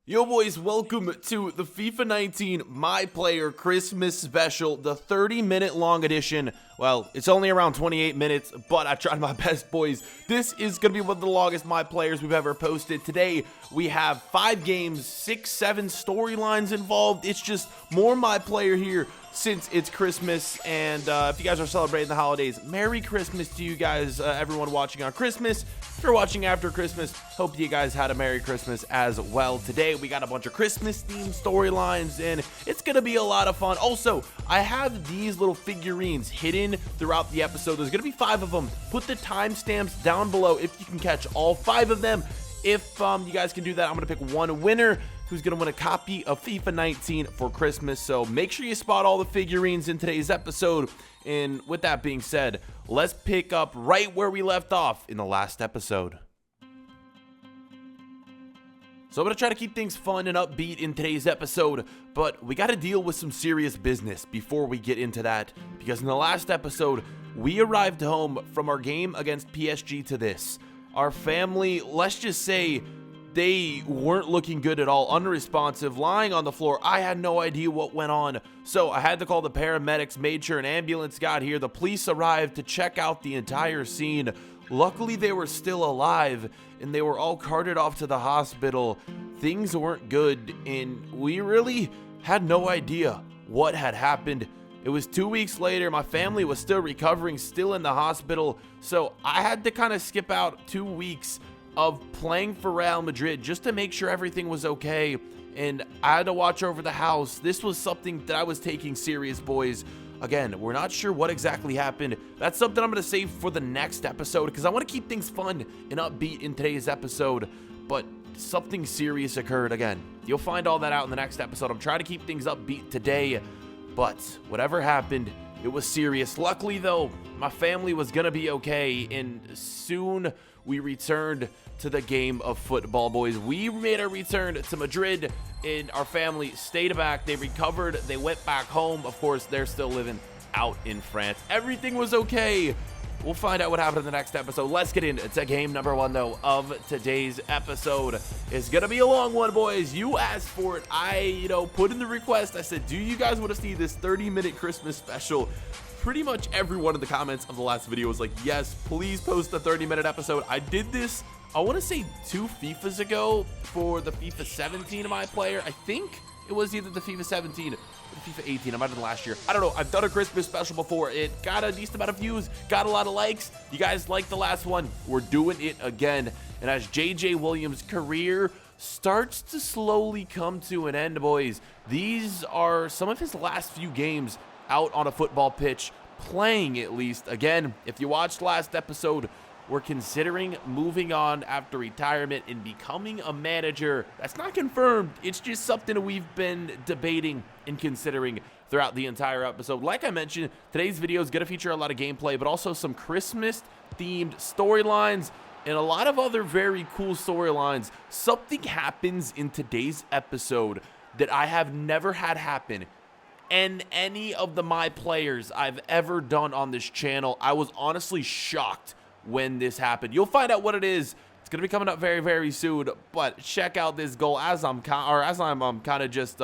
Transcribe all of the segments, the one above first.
Yo boys, welcome to the FIFA 19 My Player Christmas Special, the 30-minute long edition. Well, it's only around 28 minutes, but I tried my best, boys. This is going to be one of the longest My Players we've ever posted. Today, we have 5 games, 6, 7 storylines involved. It's just more My Player here since it's Christmas, and if you guys are celebrating the holidays, Merry Christmas to you guys, everyone watching on Christmas. If you're watching after Christmas, hope you guys had a Merry Christmas as well. Today, we got a bunch of Christmas-themed storylines, and it's going to be a lot of fun. Also, I have these little figurines hidden throughout the episode. There's going to be 5 of them. Put the timestamps down below if you can catch all 5 of them. If you guys can do that, I'm going to pick one winner who's going to win a copy of FIFA 19 for Christmas. So make sure you spot all the figurines in today's episode. And with that being said, let's pick up right where we left off in the last episode. So I'm going to try to keep things fun and upbeat in today's episode, but we got to deal with some serious business before we get into that, because in the last episode, we arrived home from our game against PSG to this. Our family, let's just say, they weren't looking good at all, unresponsive, lying on the floor. I had no idea what went on, so I had to call the paramedics, made sure an ambulance got here. The police arrived to check out the entire scene. Luckily, they were still alive, and they were all carted off to the hospital. Things weren't good, and we really had no idea what had happened. It was 2 weeks later. My family was still recovering, still in the hospital, so I had to kind of skip out 2 weeks of playing for Real Madrid just to make sure everything was okay, and I had to watch over the house. This was something that I was taking serious, boys. Again, we're not sure what exactly happened. That's something I'm going to save for the next episode, because I want to keep things fun and upbeat in today's episode, but something serious occurred. Again, you'll find all that out in the next episode. I'm trying to keep things upbeat today, but whatever happened, it was serious. Luckily, though, my family was going to be okay, and soon we returned to the game of football, boys. We made our return to Madrid, and our family stayed back. They recovered. They went back home. Of course, they're still living out in France. Everything was okay. We'll find out what happened in the next episode. Let's get into game number 1, though, of today's episode. It's going to be a long one, boys. You asked for it. I, put in the request. I said, do you guys want to see this 30-minute Christmas special? Pretty much everyone in the comments of the last video was like, yes, please post a 30-minute episode. I did this, I want to say 2 FIFAs ago for the FIFA 17 My Player. I think it was either the FIFA 17 or the FIFA 18. I might have done last year. I don't know. I've done a Christmas special before. It got a decent amount of views, got a lot of likes. You guys liked the last one. We're doing it again. And as JJ Williams' career starts to slowly come to an end, boys, these are some of his last few games out on a football pitch, playing at least. Again, if you watched last episode, we're considering moving on after retirement and becoming a manager. That's not confirmed. It's just something we've been debating and considering throughout the entire episode. Like I mentioned, today's video is going to feature a lot of gameplay, but also some Christmas-themed storylines and a lot of other very cool storylines. Something happens in today's episode that I have never had happen in any of the My Players I've ever done on this channel. I was honestly shocked when this happened. You'll find out what it is. It's gonna be coming up very, very soon. But check out this goal as I'm kind of just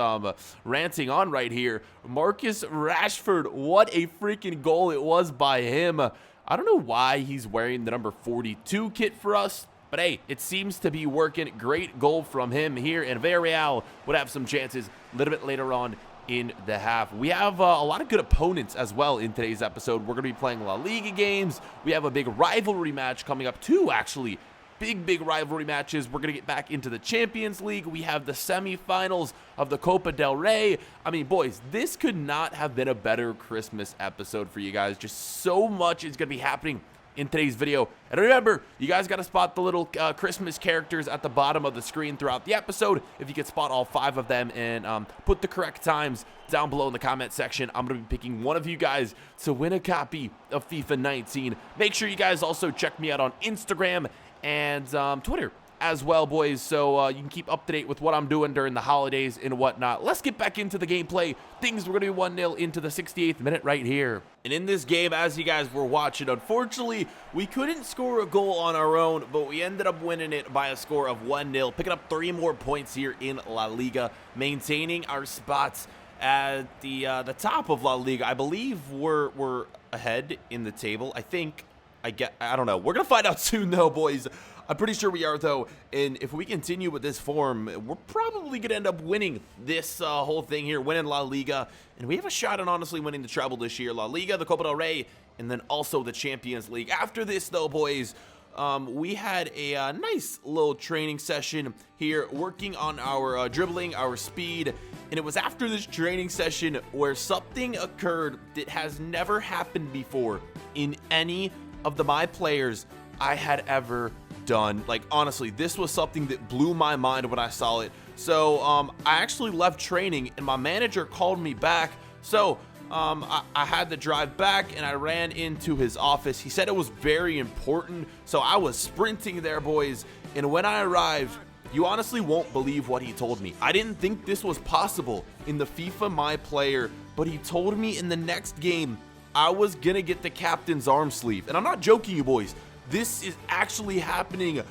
ranting on right here. Marcus Rashford, what a freaking goal it was by him. I don't know why he's wearing the number 42 kit for us, but hey, it seems to be working. Great goal from him here, and Villarreal would have some chances a little bit later on in the half. We have a lot of good opponents as well in today's episode. We're going to be playing La Liga games. We have a big rivalry match coming up, 2 actually. Big rivalry matches. We're going to get back into the Champions League. We have the semifinals of the Copa del Rey. I mean, boys, this could not have been a better Christmas episode for you guys. Just so much is going to be happening in today's video. And remember, you guys got to spot the little Christmas characters at the bottom of the screen throughout the episode. If you could spot all 5 of them and put the correct times down below in the comment section, I'm going to be picking one of you guys to win a copy of FIFA 19. Make sure you guys also check me out on Instagram and Twitter as well, boys, so you can keep up to date with what I'm doing during the holidays and whatnot. Let's get back into the gameplay. Things were going to be 1-0 into the 68th minute right here. And in this game, as you guys were watching, unfortunately, we couldn't score a goal on our own, but we ended up winning it by a score of 1-0, picking up 3 more points here in La Liga, maintaining our spots at the top of La Liga. I believe we're ahead in the table. I don't know. We're going to find out soon, though, boys. I'm pretty sure we are, though, and if we continue with this form, we're probably going to end up winning this whole thing here, winning La Liga, and we have a shot at honestly winning the treble this year. La Liga, the Copa del Rey, and then also the Champions League. After this, though, boys, we had a nice little training session here, working on our dribbling, our speed, and it was after this training session where something occurred that has never happened before in any of my players I had ever done. Like, honestly, this was something that blew my mind when I saw it. So I actually left training and my manager called me back. So I had to drive back and I ran into his office. He said it was very important, so I was sprinting there, boys, and when I arrived, you honestly won't believe what he told me. I didn't think this was possible in the FIFA My Player, but he told me in the next game I was gonna get the captain's arm sleeve. And I'm not joking, you boys. This is actually happening.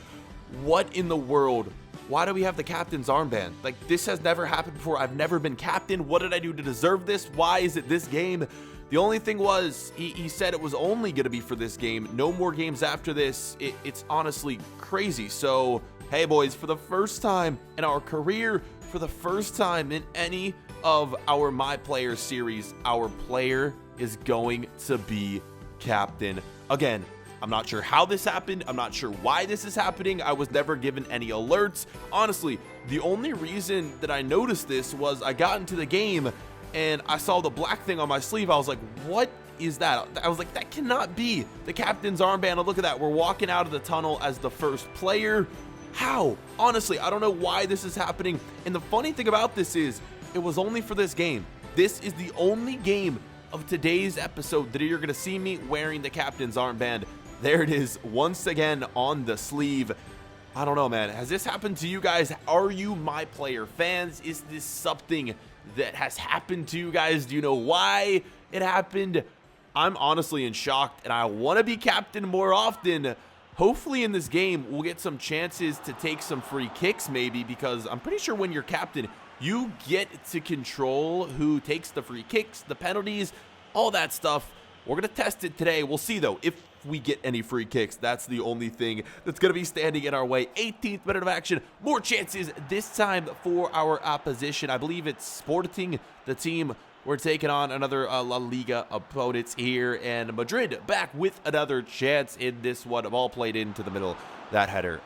What in the world? Why do we have the captain's armband? Like, this has never happened before. I've never been captain. What did I do to deserve this? Why is it this game? The only thing was, he said it was only going to be for this game. No more games after this. It's honestly crazy. So, hey, boys, for the first time in our career, for the first time in any of our My Player series, our player is going to be captain. Again, I'm not sure how this happened. I'm not sure why this is happening. I was never given any alerts. Honestly, the only reason that I noticed this was I got into the game and I saw the black thing on my sleeve. I was like, what is that? I was like, that cannot be the captain's armband. And look at that. We're walking out of the tunnel as the first player. How? Honestly, I don't know why this is happening. And the funny thing about this is it was only for this game. This is the only game of today's episode that you're going to see me wearing the captain's armband. There it is, once again on the sleeve. I don't know, man. Has this happened to you guys? Are you My Player fans? Is this something that has happened to you guys? Do you know why it happened? I'm honestly in shock, and I want to be captain more often. Hopefully in this game, we'll get some chances to take some free kicks maybe, because I'm pretty sure when you're captain, you get to control who takes the free kicks, the penalties, all that stuff. We're going to test it today. We'll see, though, if we get any free kicks. That's the only thing that's going to be standing in our way. 18th minute of action. More chances this time for our opposition. I believe it's Sporting, the team we're taking on another La Liga opponents here. And Madrid back with another chance in this one. Ball played into the middle. That header.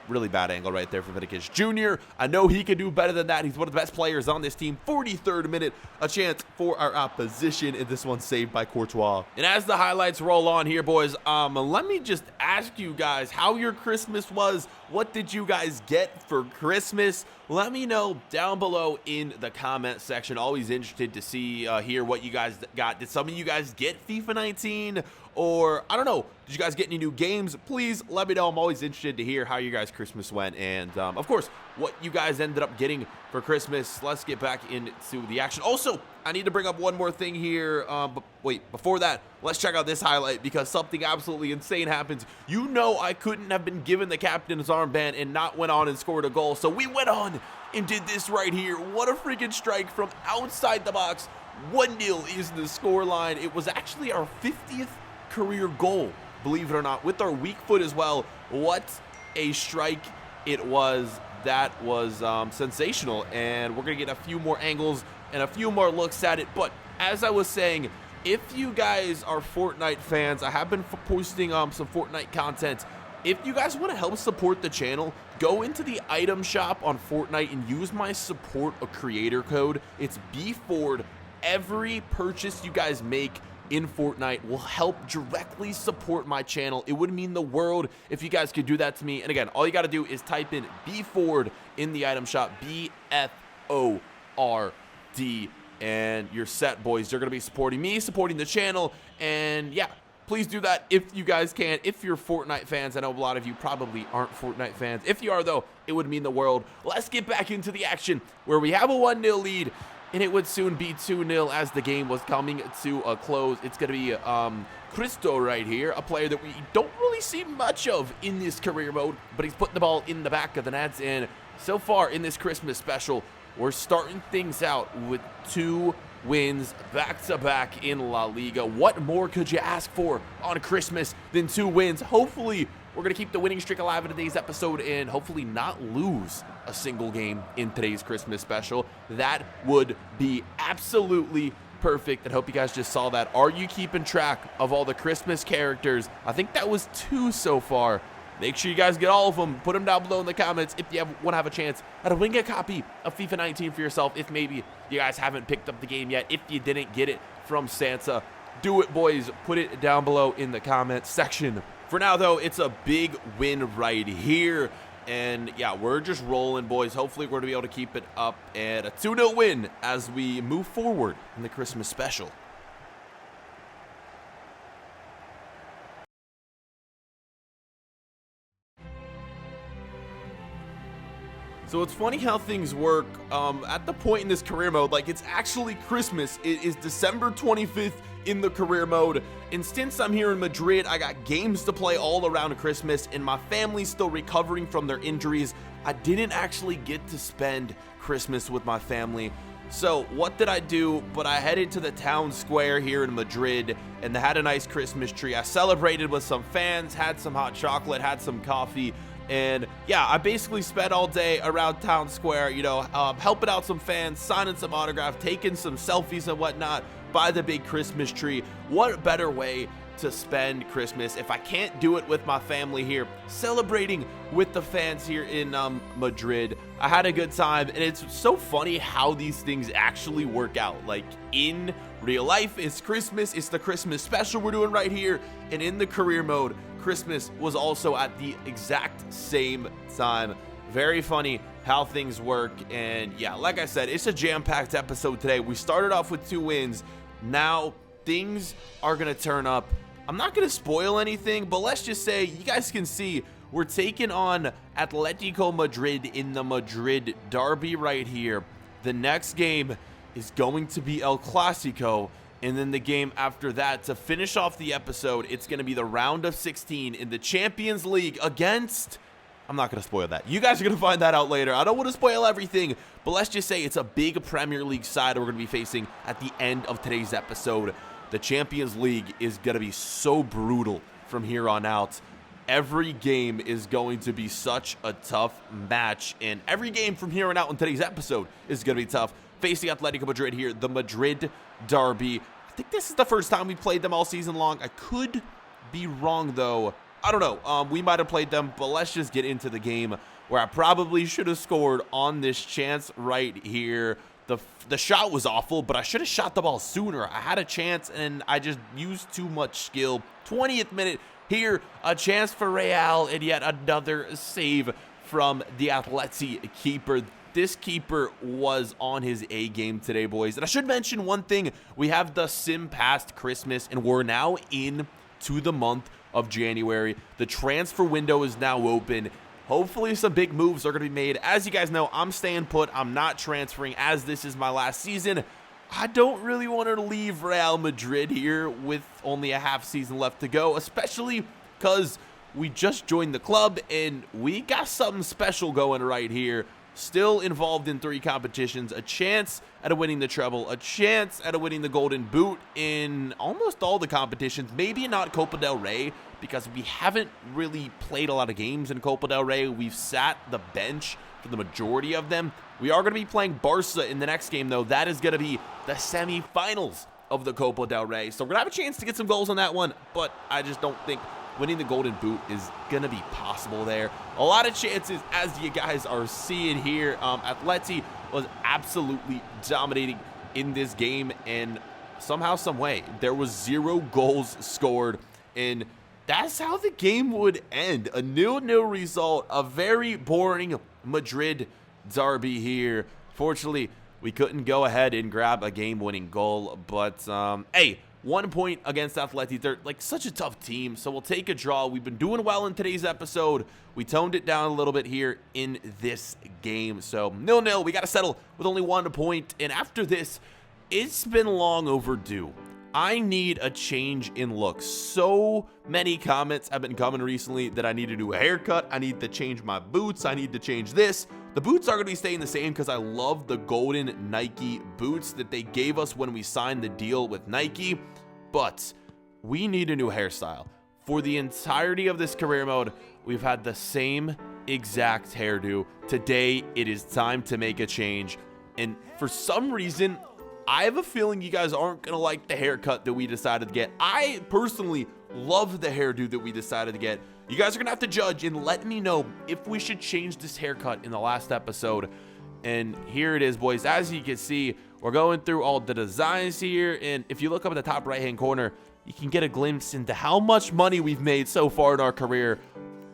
Really bad angle right there for Vinicius Jr. I know he can do better than that. He's one of the best players on this team. 43rd minute, a chance for our opposition, and this one saved by Courtois. And as the highlights roll on here, boys, let me just ask you guys how your Christmas was. What did you guys get for Christmas? Let me know down below in the comment section. Always interested to see, hear what you guys got. Did some of you guys get FIFA 19? Or, I don't know, did you guys get any new games? Please let me know. I'm always interested to hear how you guys' Christmas went. And, of course, what you guys ended up getting for Christmas. Let's get back into the action. Also, I need to bring up one more thing here. But wait, before that, let's check out this highlight because something absolutely insane happens. You know I couldn't have been given the captain's armband and not went on and scored a goal. So we went on and did this right here. What a freaking strike from outside the box. 1-0 is the scoreline. It was actually our 50th career goal, believe it or not, with our weak foot as well. What a strike it was. That was sensational, and we're gonna get a few more angles and a few more looks at it. But as I was saying, if you guys are Fortnite fans, I have been posting some Fortnite content. If you guys want to help support the channel, go into the item shop on Fortnite and use my support a creator code. It's BFord. Every purchase you guys make in Fortnite will help directly support my channel. It would mean the world if you guys could do that to me. And again, all you got to do is type in BFord in the item shop, BFORD, and you're set, boys. You're going to be supporting me, supporting the channel, and yeah, Please do that if you guys can. If you're Fortnite fans, I know a lot of you probably aren't Fortnite fans. If you are, though, it would mean the world. Let's get back into the action where we have a 1-0 lead, and it would soon be 2-0 as the game was coming to a close. It's going to be Cristo right here, a player that we don't really see much of in this career mode, but he's putting the ball in the back of the nets, and so far in this Christmas special, we're starting things out with 2 wins back-to-back in La Liga. What more could you ask for on Christmas than 2 wins? Hopefully, we're going to keep the winning streak alive in today's episode and hopefully not lose a single game in today's Christmas special. That would be absolutely perfect. And hope you guys just saw that. Are you keeping track of all the Christmas characters? I think that was 2 so far. Make sure you guys get all of them. Put them down below in the comments if you want to have a chance at winning a copy of FIFA 19 for yourself. If maybe you guys haven't picked up the game yet, if you didn't get it from Santa, do it, boys. Put it down below in the comments section. For now, though, it's a big win right here. And yeah, we're just rolling, boys. Hopefully, we're going to be able to keep it up and a 2-0 win as we move forward in the Christmas special. So it's funny how things work at the point in this career mode, like it's actually Christmas. It is December 25th in the career mode. And since I'm here in Madrid, I got games to play all around Christmas and my family's still recovering from their injuries. I didn't actually get to spend Christmas with my family. So what did I do? But I headed to the town square here in Madrid and they had a nice Christmas tree. I celebrated with some fans, had some hot chocolate, had some coffee. And yeah, I basically spent all day around town square, you know, helping out some fans, signing some autographs, taking some selfies and whatnot by the big Christmas tree. What better way to spend Christmas if I can't do it with my family here, celebrating with the fans here in Madrid. I had a good time, and it's so funny how these things actually work out. Like in real life, it's Christmas, it's the Christmas special we're doing right here, and in the career mode, Christmas was also at the exact same time. Very funny how things work. And yeah, like I said, it's a jam-packed episode today. We started off with 2 wins. Now things are gonna turn up. I'm not gonna spoil anything, but let's just say you guys can see we're taking on Atletico Madrid in the Madrid derby right here. The next game is going to be El Clasico. And then the game after that, to finish off the episode, it's going to be the round of 16 in the Champions League against... I'm not going to spoil that. You guys are going to find that out later. I don't want to spoil everything, but let's just say it's a big Premier League side we're going to be facing at the end of today's episode. The Champions League is going to be so brutal from here on out. Every game is going to be such a tough match, and every game from here on out in today's episode is going to be tough. Facing Atletico Madrid here, the Madrid derby. I think this is the first time we played them all season long. I could be wrong, though. I don't know. We might have played them, but let's just get into the game where I probably should have scored on this chance right here. The shot was awful, but I should have shot the ball sooner. I had a chance, and I just used too much skill. 20th minute here, a chance for Real, and yet another save from the Atleti keeper. This keeper was on his A game today, boys. And I should mention one thing. We have the sim past Christmas, and we're now into the month of January. The transfer window is now open. Hopefully some big moves are going to be made. As you guys know, I'm staying put. I'm not transferring as this is my last season. I don't really want to leave Real Madrid here with only a half season left to go, especially because we just joined the club and we got something special going right here. Still involved in 3 competitions, a chance at winning the treble, a chance at winning the golden boot in almost all the competitions. Maybe not Copa del Rey, because we haven't really played a lot of games in Copa del Rey. We've sat the bench for the majority of them. We are going to be playing Barca in the next game, though. That is going to be the semifinals of the Copa del Rey. So we're going to have a chance to get some goals on that one, but I just don't think winning the golden boot is going to be possible there. A lot of chances, as you guys are seeing here. Atleti was absolutely dominating in this game, and somehow, some way, there was 0 goals scored, and that's how the game would end. A 0-0 result, a very boring Madrid derby here. Fortunately, we couldn't go ahead and grab a game-winning goal, but hey, 1 point against Atleti. They're like such a tough team, so we'll take a draw. We've been doing well in today's episode. We toned it down a little bit here in this game. So 0-0, we got to settle with only 1 point. And after this, it's been long overdue. I need a change in look. So many comments have been coming recently that I need to do a haircut. I need to change my boots. I need to change this. The boots are going to be staying the same because I love the golden Nike boots that they gave us when we signed the deal with Nike. But we need a new hairstyle. For the entirety of this career mode, we've had the same exact hairdo. Today, it is time to make a change. And for some reason, I have a feeling you guys aren't going to like the haircut that we decided to get. I personally love the hairdo that we decided to get. You guys are going to have to judge and let me know if we should change this haircut in the last episode. And here it is, boys. As you can see, we're going through all the designs here. And if you look up at the top right-hand corner, you can get a glimpse into how much money we've made so far in our career.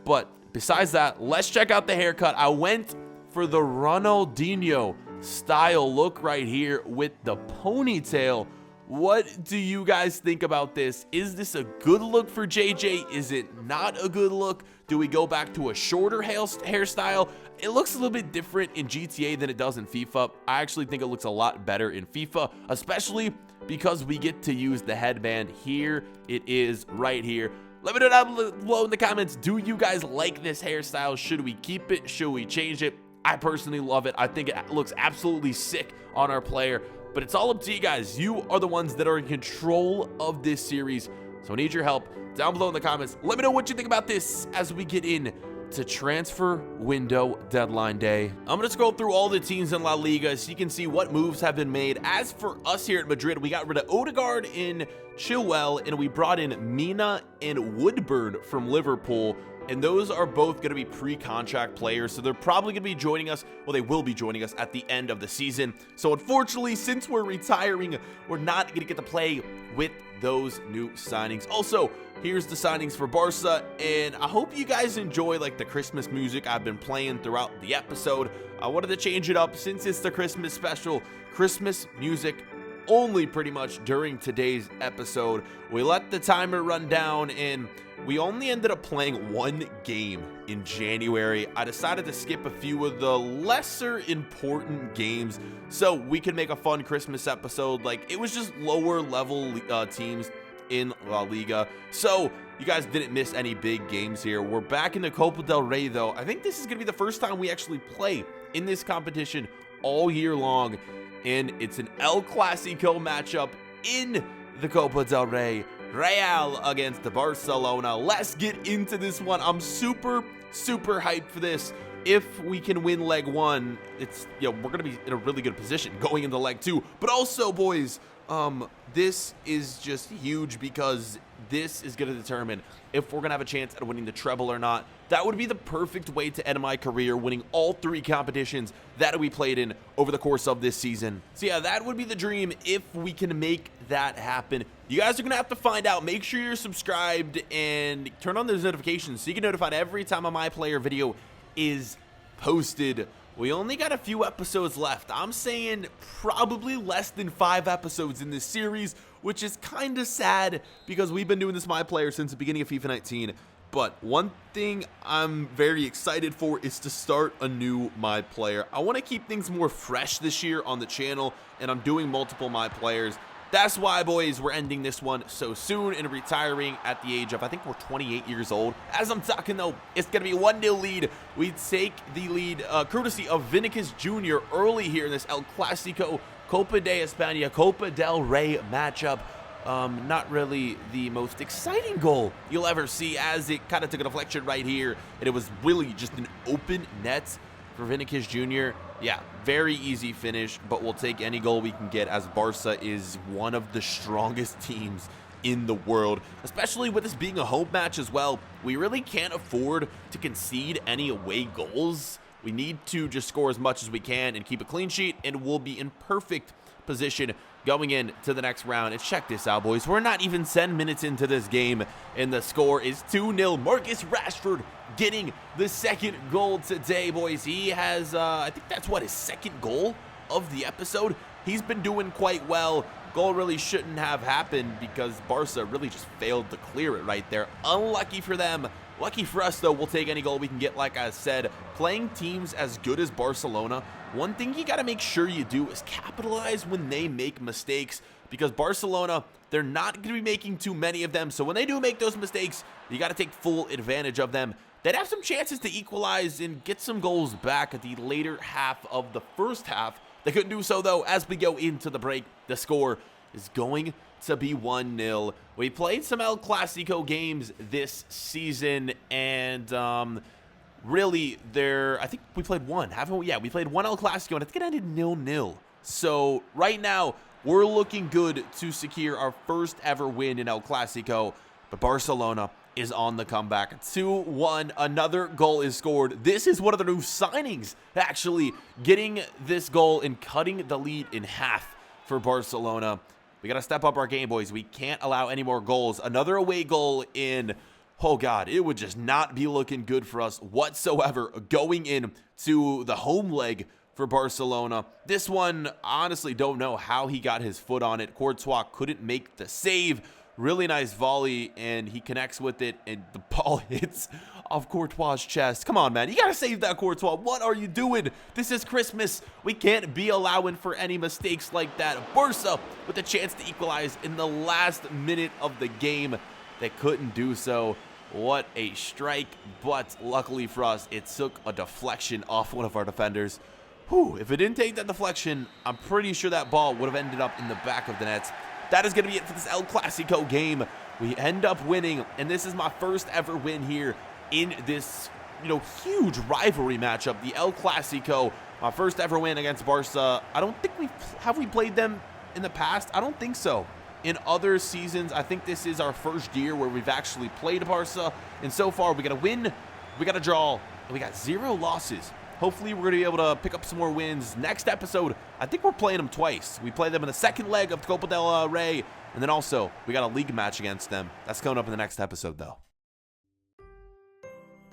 But besides that, let's check out the haircut. I went for the Ronaldinho style look right here with the ponytail. What do you guys think about this? Is this a good look for JJ? Is it not a good look? Do we go back to a shorter hairstyle? It looks a little bit different in GTA than it does in FIFA. I actually think it looks a lot better in FIFA, especially because we get to use the headband. Here it is right here. Let me know down below in the comments. Do you guys like this hairstyle? Should we keep it? Should we change it? I personally love it. I think it looks absolutely sick on our player, but it's all up to you guys. You are the ones that are in control of this series, so I need your help down below in the comments. Let me know what you think about this as we get in to transfer window deadline day. I'm going to scroll through all the teams in La Liga so you can see what moves have been made. As for us here at Madrid, we got rid of Odegaard in Chilwell, and we brought in Mina and Woodburn from Liverpool. And those are both going to be pre-contract players, so they're probably going to be joining us. Well, they will be joining us at the end of the season. So unfortunately, since we're retiring, we're not going to get to play with those new signings. Also, here's the signings for Barca, and I hope you guys enjoy like the Christmas music I've been playing throughout the episode. I wanted to change it up since it's the Christmas special. Christmas music only pretty much during today's episode. We let the timer run down, and we only ended up playing 1 game in January. I decided to skip a few of the lesser important games so we could make a fun Christmas episode. Like, it was just lower level teams in La Liga. So you guys didn't miss any big games here. We're back in the Copa del Rey though. I think this is going to be the first time we actually play in this competition all year long. And it's an El Clasico matchup in the Copa del Rey. Real against the Barcelona. Let's get into this one. I'm super hyped for this. If we can win leg 1, it's, you know, we're gonna be in a really good position going into leg 2. But also, boys, this is just huge because this is gonna determine if we're gonna have a chance at winning the treble or not. That would be the perfect way to end my career, winning all 3 competitions that we played in over the course of this season. So yeah, that would be the dream if we can make that happen. You guys are gonna have to find out. Make sure you're subscribed and turn on those notifications so you get notified every time a My Player video is posted. We only got a few episodes left. I'm saying probably less than 5 episodes in this series, which is kind of sad because we've been doing this My Player since the beginning of FIFA 19. But one thing I'm very excited for is to start a new My Player. I want to keep things more fresh this year on the channel, and I'm doing multiple My Players. That's why, boys, we're ending this one so soon and retiring at the age of, I think we're 28 years old. As I'm talking, though, it's going to be a 1-0 lead. We take the lead courtesy of Vinicius Jr. early here in this El Clasico Copa de España, Copa del Rey matchup. Not really the most exciting goal you'll ever see, as it kind of took a deflection right here, and it was really just an open net for Vinicius Jr. Yeah, very easy finish, but we'll take any goal we can get, as Barca is one of the strongest teams in the world, especially with this being a home match as well. We really can't afford to concede any away goals. We need to just score as much as we can and keep a clean sheet, and we'll be in perfect position going into the next round. And check this out, boys. We're not even 10 minutes into this game, and the score is 2-0. Marcus Rashford getting the second goal today, boys. He has, I think that's what, his second goal of the episode. He's been doing quite well. Goal really shouldn't have happened because Barca really just failed to clear it right there. Unlucky for them. Lucky for us, though, we'll take any goal we can get. Like I said, playing teams as good as Barcelona, one thing you got to make sure you do is capitalize when they make mistakes, because Barcelona, they're not going to be making too many of them. So when they do make those mistakes, you got to take full advantage of them. They'd have some chances to equalize and get some goals back at the later half of the first half. They couldn't do so, though. As we go into the break, the score is going to be 1-0. We played some El Clasico games this season, and really, I think we played one, haven't we? Yeah, we played one El Clasico, and I think it ended 0-0. So right now, we're looking good to secure our first ever win in El Clasico, but Barcelona is on the comeback. 2-1, another goal is scored. This is one of the new signings, actually, getting this goal and cutting the lead in half for Barcelona. We got to step up our game, boys. We can't allow any more goals. Another away goal in, oh God, it would just not be looking good for us whatsoever going in to the home leg for Barcelona. This one, honestly, don't know how he got his foot on it. Courtois couldn't make the save. Really nice volley, and he connects with it, and the ball hits off Courtois' chest. Come on, man. You got to save that, Courtois. What are you doing? This is Christmas. We can't be allowing for any mistakes like that. Barca with a chance to equalize in the last minute of the game. They couldn't do so. What a strike, but luckily for us, it took a deflection off one of our defenders. Whew, if it didn't take that deflection, I'm pretty sure that ball would have ended up in the back of the net. That is going to be it for this El Clasico game. We end up winning, and this is my first ever win here in this, huge rivalry matchup, the El Clasico. My first ever win against Barca. I don't think we played them in the past. I don't think so. In other seasons, I think this is our first year where we've actually played Barca, and so far we got a win, we got a draw, and we got 0 losses. Hopefully, we're going to be able to pick up some more wins. Next episode, I think we're playing them twice. We play them in the second leg of Copa del Rey, and then also, we got a league match against them. That's coming up in the next episode, though.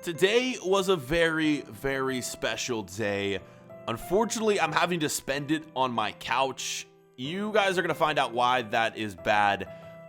Today was a very, very special day. Unfortunately, I'm having to spend it on my couch. You guys are going to find out why that is bad.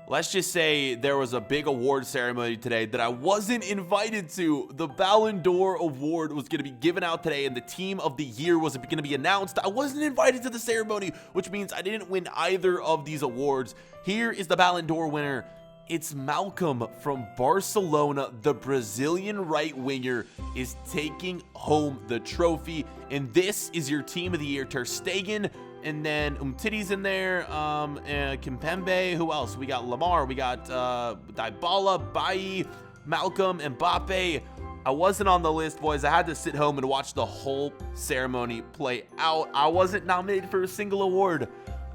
Let's just say there was a big award ceremony today that I wasn't invited to. The Ballon d'Or award was going to be given out today, and the team of the year was going to be announced. I wasn't invited to the ceremony, which means I didn't win either of these awards. Here is the Ballon d'Or winner. It's Malcolm from Barcelona. The Brazilian right winger is taking home the trophy, and this is your team of the year. Ter Stegen, and then Umtiti's in there, Kimpembe, who else? We got Lamar, we got Dybala, Bailly, Malcolm, Mbappe. I wasn't on the list, boys. I had to sit home and watch the whole ceremony play out. I wasn't nominated for a single award.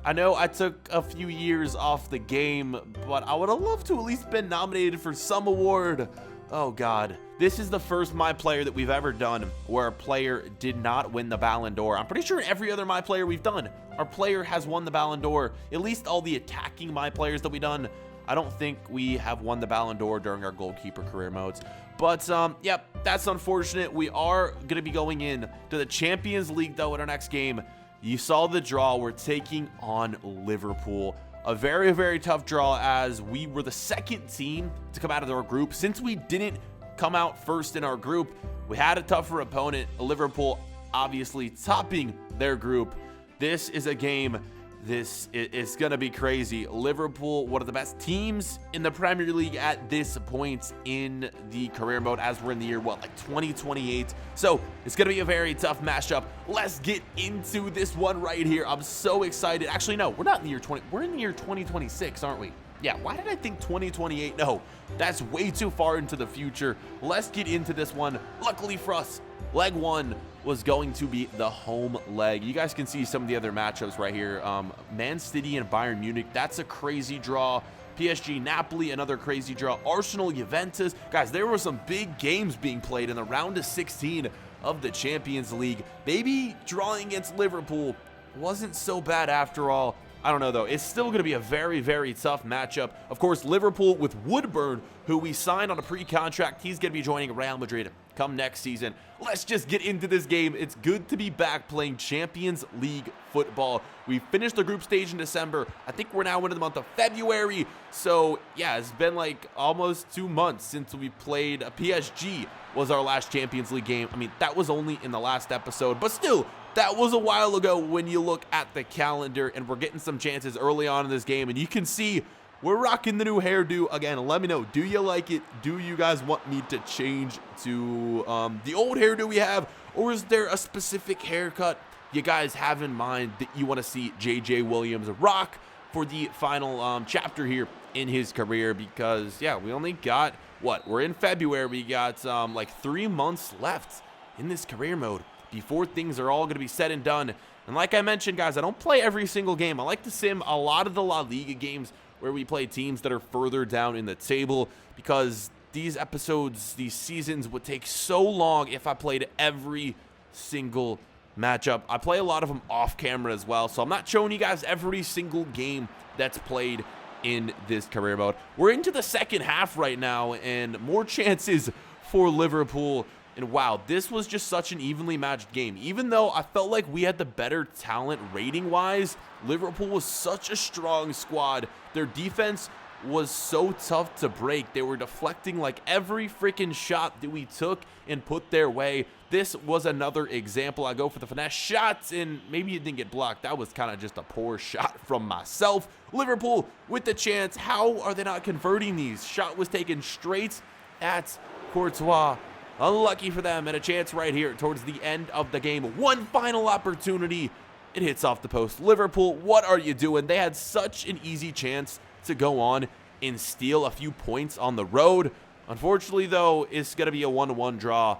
I know I took a few years off the game, but I would have loved to at least been nominated for some award. Oh God, this is the first My Player that we've ever done where a player did not win the Ballon d'Or. I'm pretty sure every other My Player we've done, our player has won the Ballon d'Or. At least all the attacking My Players that we've done. I don't think we have won the Ballon d'Or during our goalkeeper career modes. But, yep, that's unfortunate. We are going to be going in to the Champions League, though, in our next game. You saw the draw. We're taking on Liverpool. A very, very tough draw as we were the second team to come out of our group. Since we didn't come out first in our group, we had a tougher opponent. Liverpool obviously topping their group. This is a game. This is going to be crazy. Liverpool, one of the best teams in the Premier League at this point in the career mode, as we're in the year, like 2028. So it's going to be a very tough matchup. Let's get into this one right here. I'm so excited. Actually, no, we're not in the year 20. We're in the year 2026, aren't we? Yeah, why did I think 2028? No, that's way too far into the future. Let's get into this one. Luckily for us, leg one was going to be the home leg. You guys can see some of the other matchups right here. Man City and Bayern Munich, that's a crazy draw. PSG Napoli, another crazy draw. Arsenal Juventus. Guys, there were some big games being played in the round of 16 of the Champions League. Maybe drawing against Liverpool wasn't so bad after all. I don't know, though. It's still going to be a very, very tough matchup. Of course, Liverpool with Woodburn, who we signed on a pre-contract. He's going to be joining Real Madrid come next season. Let's just get into this game. It's good to be back playing Champions League football. We finished the group stage in December. I think we're now into the month of February. So yeah, it's been like almost 2 months since we played. PSG was our last Champions League game. I mean, that was only in the last episode, but still, that was a while ago when you look at the calendar, and we're getting some chances early on in this game, and you can see we're rocking the new hairdo again. Let me know, do you like it? Do you guys want me to change to the old hairdo we have, or is there a specific haircut you guys have in mind that you want to see JJ Williams rock for the final chapter here in his career? Because yeah, we only got we're in February. We got like 3 months left in this career mode before things are all going to be said and done. And like I mentioned, guys, I don't play every single game. I like to sim a lot of the La Liga games where we play teams that are further down in the table, because these episodes, these seasons would take so long if I played every single matchup. I play a lot of them off camera as well, so I'm not showing you guys every single game that's played in this career mode. We're into the second half right now, and more chances for Liverpool. And wow, this was just such an evenly matched game. Even though I felt like we had the better talent rating-wise, Liverpool was such a strong squad. Their defense was so tough to break. They were deflecting like every freaking shot that we took and put their way. This was another example. I go for the finesse shots, and maybe it didn't get blocked. That was kind of just a poor shot from myself. Liverpool with the chance. How are they not converting these? Shot was taken straight at Courtois. Unlucky for them, and a chance right here towards the end of the game. One final opportunity. It hits off the post. Liverpool, what are you doing? They had such an easy chance to go on and steal a few points on the road. Unfortunately, though, it's going to be a 1-1 draw.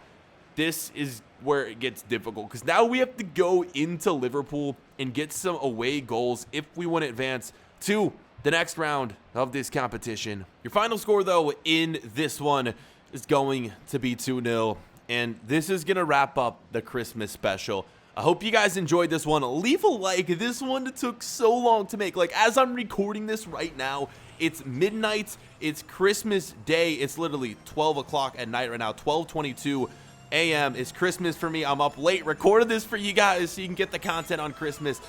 This is where it gets difficult, because now we have to go into Liverpool and get some away goals if we want to advance to the next round of this competition. Your final score, though, in this one is going to be 2-0, and this is going to wrap up the Christmas special. I hope you guys enjoyed this one. Leave a like. This one took so long to make. Like, as I'm recording this right now, it's midnight. It's Christmas Day. It's literally 12 o'clock at night right now. 12:22 a.m. is Christmas for me. I'm up late, recorded this for you guys so you can get the content on Christmas.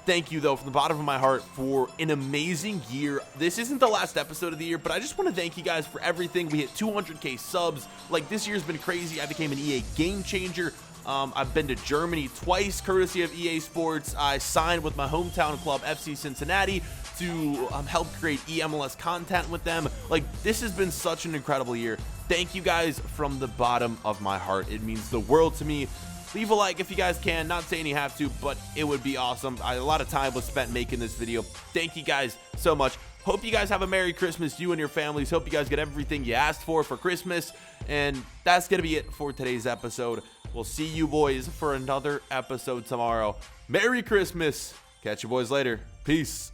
Thank you, though, from the bottom of my heart for an amazing year. This isn't the last episode of the year, but I just want to thank you guys for everything. We hit 200K subs. Like, this year's been crazy. I became an EA game changer. I've been to Germany twice, courtesy of EA Sports. I signed with my hometown club, FC Cincinnati, to help create eMLS content with them. Like, this has been such an incredible year. Thank you guys from the bottom of my heart. It means the world to me. Leave a like if you guys can. Not saying you have to, but it would be awesome. A lot of time was spent making this video. Thank you guys so much. Hope you guys have a Merry Christmas, you and your families. Hope you guys get everything you asked for Christmas. And that's going to be it for today's episode. We'll see you boys for another episode tomorrow. Merry Christmas. Catch you boys later. Peace.